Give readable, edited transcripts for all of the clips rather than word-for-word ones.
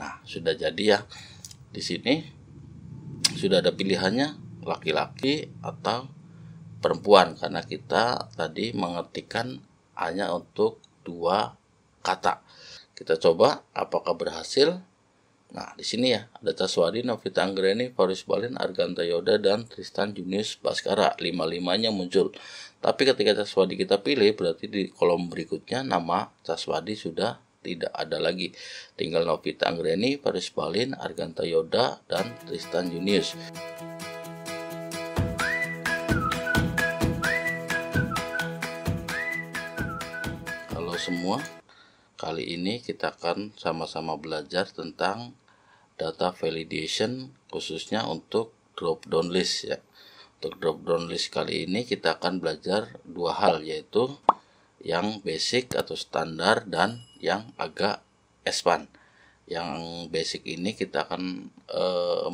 Nah, sudah jadi ya. Di sini sudah ada pilihannya laki-laki atau perempuan, karena kita tadi mengetikkan hanya untuk 2 kata. Kita coba apakah berhasil. Nah, di sini ya ada Caswadi, Novita Anggreni, Faris Balin, Arganta Yoda, dan Tristan Junius Baskara. 5-5-nya muncul. Tapi ketika Caswadi kita pilih, berarti di kolom berikutnya nama Caswadi sudah tidak ada lagi. Tinggal Novita Anggreni, Faris Balin, Arganta Yoda, dan Tristan Junius. Halo semua, kali ini kita akan sama-sama belajar tentang data validation, khususnya untuk drop down list ya. Untuk drop down list kali ini kita akan belajar 2 hal, yaitu yang basic atau standar dan yang agak expand. Yang basic ini kita akan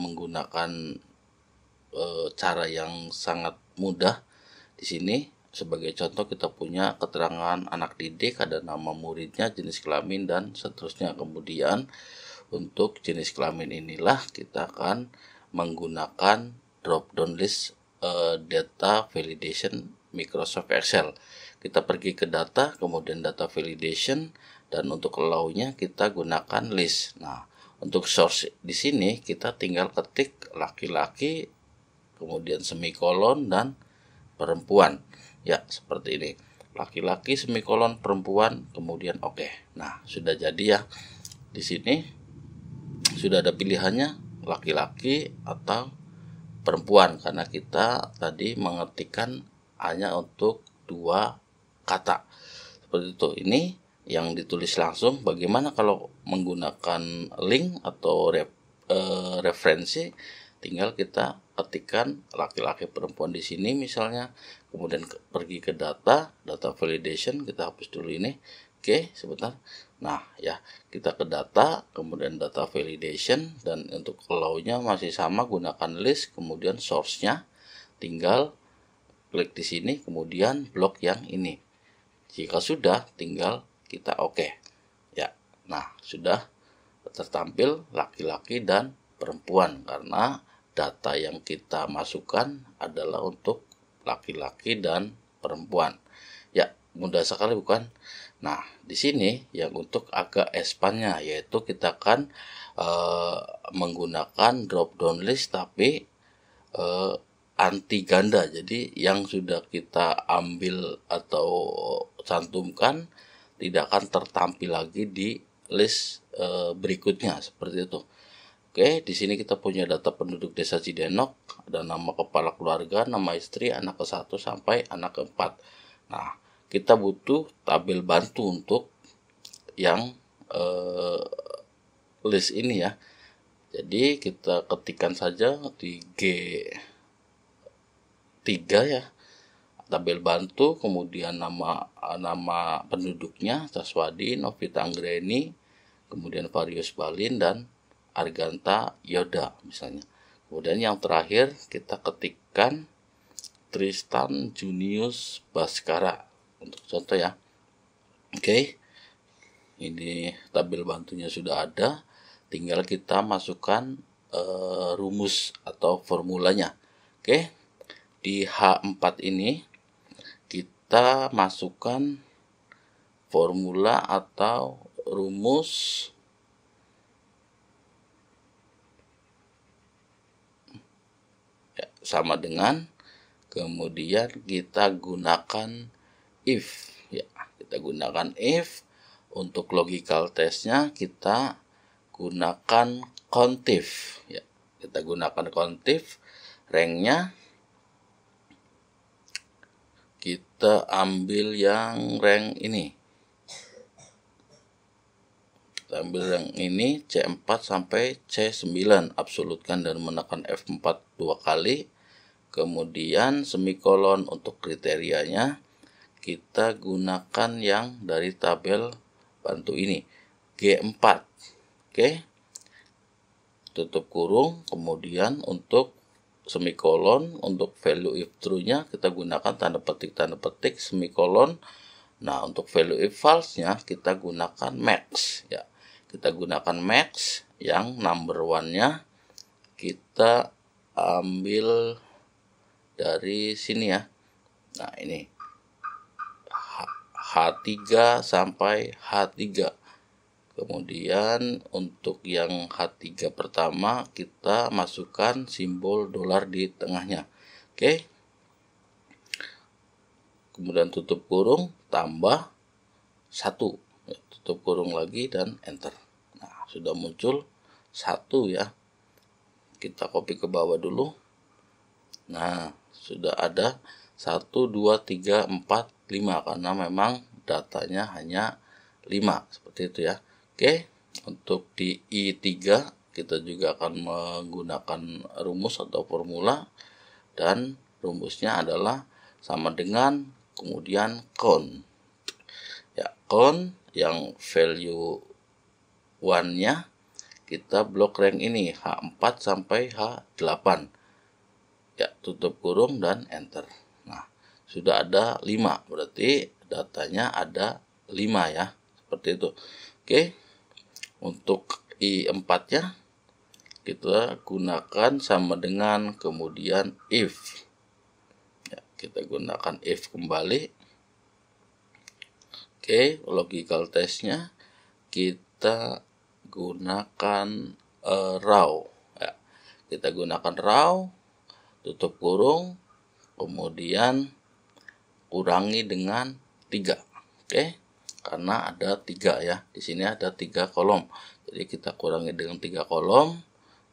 menggunakan cara yang sangat mudah. Di sini sebagai contoh kita punya keterangan anak didik, ada nama muridnya, jenis kelamin, dan seterusnya. Kemudian untuk jenis kelamin inilah kita akan menggunakan drop down list data validation Microsoft Excel. Kita pergi ke data, kemudian data validation, dan untuk allow-nya kita gunakan list. Nah, untuk source di sini kita tinggal ketik laki-laki, kemudian semikolon, dan perempuan. Ya, seperti ini. Laki-laki semikolon perempuan, kemudian oke. Nah, sudah jadi ya. Di sini sudah ada pilihannya laki-laki atau perempuan, karena kita tadi mengetikkan hanya untuk 2 kata. Seperti itu. Ini yang ditulis langsung. Bagaimana kalau menggunakan link atau referensi? Tinggal kita ketikkan laki-laki perempuan di sini misalnya, kemudian pergi ke data validation, kita hapus dulu ini. Oke, sebentar. Nah, ya, kita ke data, kemudian data validation, dan untuk allow-nya masih sama, gunakan list, kemudian source-nya tinggal klik di sini, kemudian blok yang ini. Jika sudah, tinggal kita oke. Ya. Nah, sudah tertampil laki-laki dan perempuan, karena data yang kita masukkan adalah untuk laki-laki dan perempuan. Ya, mudah sekali bukan? Nah, di sini yang untuk agak expand-nya, yaitu kita akan menggunakan drop down list tapi anti ganda. Jadi yang sudah kita ambil atau cantumkan tidak akan tertampil lagi di list berikutnya, seperti itu. Oke, di sini kita punya data penduduk Desa Cidenok, ada nama kepala keluarga, nama istri, anak ke-1 sampai anak ke-4. Nah, kita butuh tabel bantu untuk yang list ini ya. Jadi kita ketikkan saja di G3 ya, tabel bantu, kemudian nama penduduknya Caswadi, Novita Anggreni, kemudian Faris Balin, dan Arganta Yoda misalnya. Kemudian yang terakhir kita ketikkan Tristan Junius Baskara untuk contoh ya. Oke. Ini tabel bantunya sudah ada, tinggal kita masukkan rumus atau formulanya. Oke. Di H4 ini kita masukkan formula atau rumus ya, sama dengan, kemudian kita gunakan if ya, kita gunakan if. Untuk logical testnya kita gunakan contif ya, kita gunakan contif. Ranknya kita ambil yang rank ini, kita ambil yang ini C4 sampai C9, absolutkan dan menekan F4 2 kali. Kemudian semikolon. Untuk kriterianya kita gunakan yang dari tabel bantu ini, G4. Oke. Tutup kurung, kemudian untuk semikolon, untuk value if true-nya kita gunakan tanda petik semikolon. Nah, untuk value if false-nya kita gunakan max ya. kita gunakan max yang number one-nya kita ambil dari sini ya. Nah, ini H3 sampai H3. Kemudian untuk yang H3 pertama kita masukkan simbol dolar di tengahnya. Oke. Kemudian tutup kurung tambah 1. Tutup kurung lagi dan enter. Nah, sudah muncul 1 ya. Kita copy ke bawah dulu. Nah, sudah ada 1, 2, 3, 4, 5 karena memang datanya hanya 5 seperti itu ya. Oke, untuk di I3 kita juga akan menggunakan rumus atau formula, dan rumusnya adalah sama dengan kemudian count. Ya, count yang value 1-nya kita blok rank ini H4 sampai H8. Ya, tutup kurung dan enter. Nah, sudah ada 5, berarti datanya ada 5 ya. Seperti itu. Oke. Untuk I4-nya kita gunakan sama dengan kemudian if. Ya, kita gunakan if kembali. Oke, logical testnya kita gunakan raw. Ya, kita gunakan raw, tutup kurung, kemudian kurangi dengan 3. Oke, karena ada 3 ya. Di sini ada 3 kolom. Jadi kita kurangi dengan 3 kolom.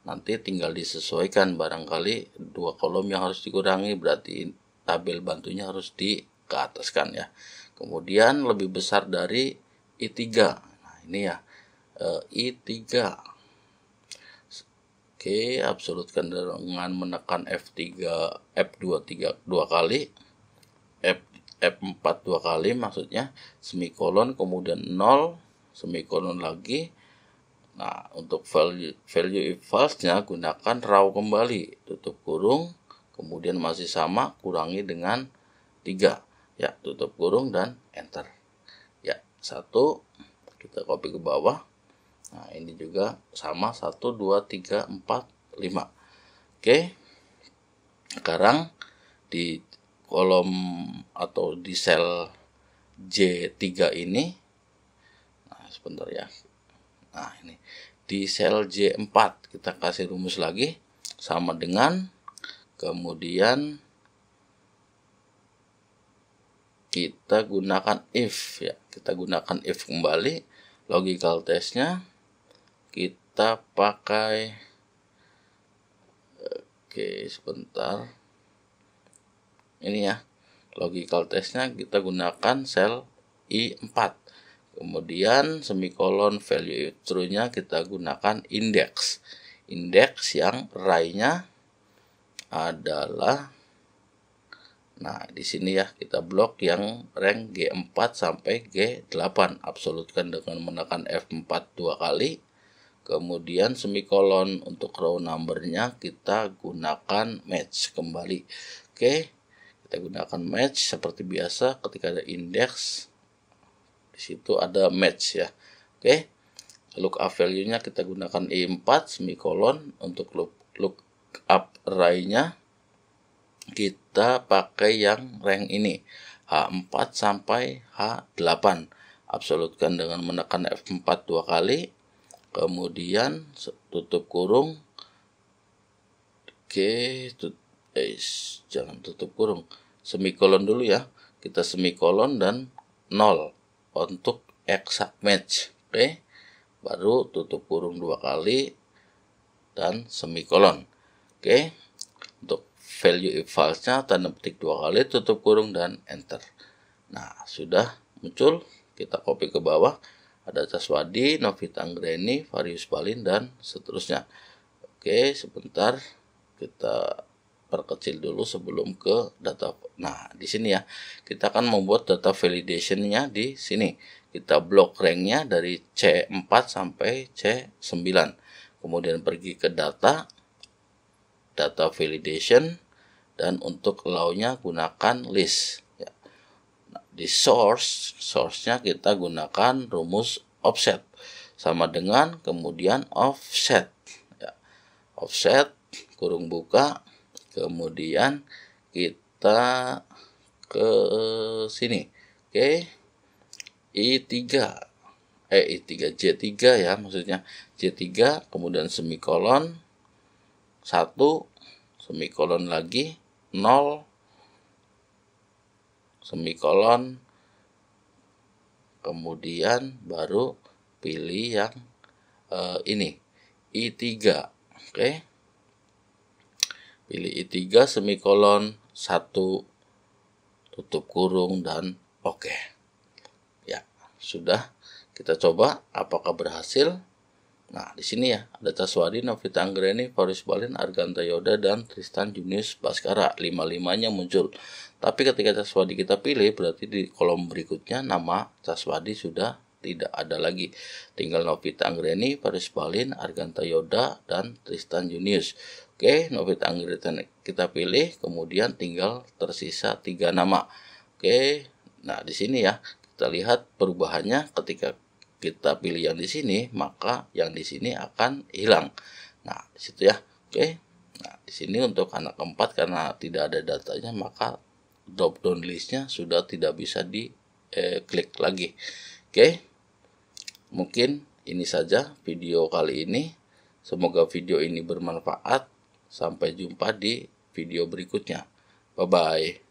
Nanti tinggal disesuaikan, barangkali 2 kolom yang harus dikurangi, berarti tabel bantunya harus dikeataskan ya. Kemudian lebih besar dari I3. Nah, ini ya. I3. Oke, absolutkan dengan menekan F2 2 kali. F4 2 kali maksudnya, semikolon, kemudian 0, semikolon lagi. Nah, untuk value if false-nya gunakan raw kembali, tutup kurung, kemudian masih sama, kurangi dengan 3. Ya, tutup kurung dan enter. Ya, 1, kita copy ke bawah. Nah, ini juga sama, 1, 2, 3, 4, 5. Oke, sekarang di kolom atau di sel J3 ini, nah sebentar ya, nah ini di sel J4 kita kasih rumus lagi sama dengan, kemudian kita gunakan if ya, kita gunakan if kembali. Logical testnya kita pakai, oke sebentar, ini ya, logical testnya kita gunakan sel I4, kemudian semikolon value true-nya kita gunakan index yang array-nya adalah, nah di sini ya kita blok yang rank G4 sampai G8, absolutkan dengan menekan F4 2 kali, kemudian semikolon. Untuk row number-nya kita gunakan match kembali. Oke, kita gunakan match seperti biasa. Ketika ada index, di situ ada match ya. Oke, lookup value-nya kita gunakan I4 semikolon. Untuk lookup array-nya kita pakai yang rank ini H4 sampai H8, absolutkan dengan menekan F4 2 kali, kemudian tutup kurung. Oke, jangan tutup kurung, semikolon dulu ya, kita semikolon dan 0 untuk exact match. Oke, baru tutup kurung 2 kali dan semikolon. Oke, untuk value if false-nya tanda petik 2 kali, tutup kurung dan enter. Nah, sudah muncul. Kita copy ke bawah. Ada Caswadi, Novita Anggreni, Varius Balin, dan seterusnya. Oke, sebentar. Kita perkecil dulu sebelum ke data. Nah, di sini ya, kita akan membuat data validation-nya di sini. Kita blok rank-nya dari C4 sampai C9. Kemudian pergi ke data validation, dan untuk allow-nya gunakan list. Ya. Nah, di source-nya kita gunakan rumus offset. sama dengan kemudian offset ya. Offset kurung buka, kemudian kita ke sini. Oke. J3 ya, maksudnya J3, kemudian semikolon 1, semikolon lagi 0, semikolon, kemudian baru pilih yang ini I3. Oke. Pilih I3 semikolon 1, tutup kurung, dan oke. Ya, sudah. Kita coba apakah berhasil. Nah, di sini ya ada Caswadi, Novita Anggreni, Faris Balin, Arganta Yoda, dan Tristan Junius Baskara. 5-5-nya muncul. Tapi ketika Caswadi kita pilih, berarti di kolom berikutnya nama Caswadi sudah tidak ada lagi. Tinggal Novita Anggreni, Faris Balin, Arganta Yoda, dan Tristan Junius. Oke, Novita Anggreni kita pilih, kemudian tinggal tersisa 3 nama. Oke, nah di sini ya kita lihat perubahannya ketika kita pilih yang di sini, maka yang di sini akan hilang. Nah, di situ ya. Oke. Nah, di sini untuk anak keempat karena tidak ada datanya, maka drop down listnya sudah tidak bisa diklik lagi. Oke. Mungkin ini saja video kali ini. Semoga video ini bermanfaat. Sampai jumpa di video berikutnya. Bye bye.